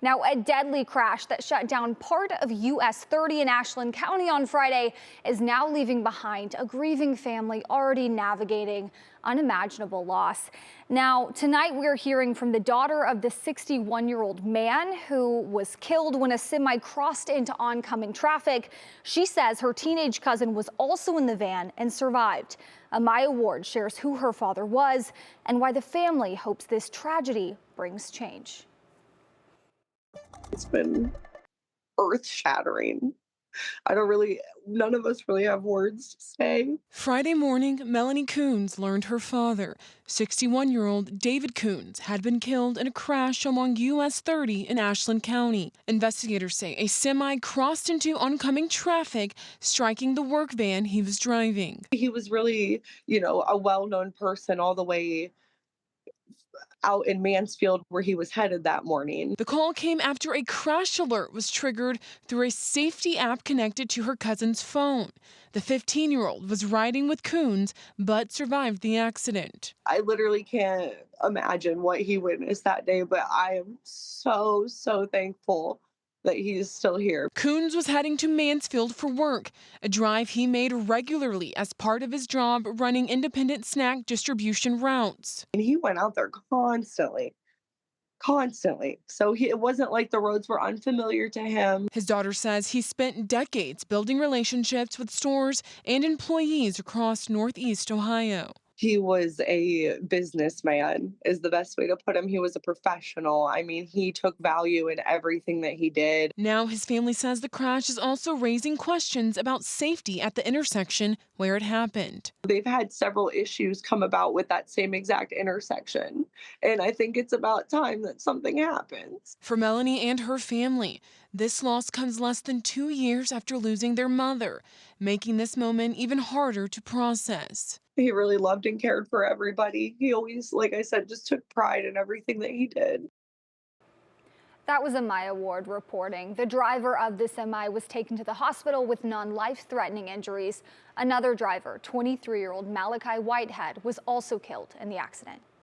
Now, a deadly crash that shut down part of US 30 in Ashland County on Friday is now leaving behind a grieving family already navigating unimaginable loss. Now, tonight we're hearing from the daughter of the 61-year-old man who was killed when a semi crossed into oncoming traffic. She says her teenage cousin was also in the van and survived. Amaya Ward shares who her father was and why the family hopes this tragedy brings change. It's been earth-shattering. None of us really have words to say. Friday morning, Melanie Kuhns learned her father, 61-year-old David Kuhns, had been killed in a crash along US 30 in Ashland County. Investigators say a semi crossed into oncoming traffic, striking the work van he was driving. He was really, a well-known person all the way out in Mansfield where he was headed that morning. The call came after a crash alert was triggered through a safety app connected to her cousin's phone. The 15-year-old was riding with Kuhns but survived the accident. I literally can't imagine what he witnessed that day, but I am so, so thankful that he is still here. Kuhns was heading to Mansfield for work, a drive he made regularly as part of his job running independent snack distribution routes. And he went out there constantly. So it wasn't like the roads were unfamiliar to him. His daughter says he spent decades building relationships with stores and employees across Northeast Ohio. He was a businessman, is the best way to put him. He was a professional. I mean, he took value in everything that he did. Now his family says the crash is also raising questions about safety at the intersection where it happened. They've had several issues come about with that same exact intersection, and I think it's about time that something happens. For Melanie and her family, this loss comes less than 2 years after losing their mother, making this moment even harder to process. He really loved and cared for everybody. He always, like I said, just took pride in everything that he did. That was Amaya Ward reporting. The driver of the semi was taken to the hospital with non-life-threatening injuries. Another driver, 23-year-old Malachi Whitehead, was also killed in the accident.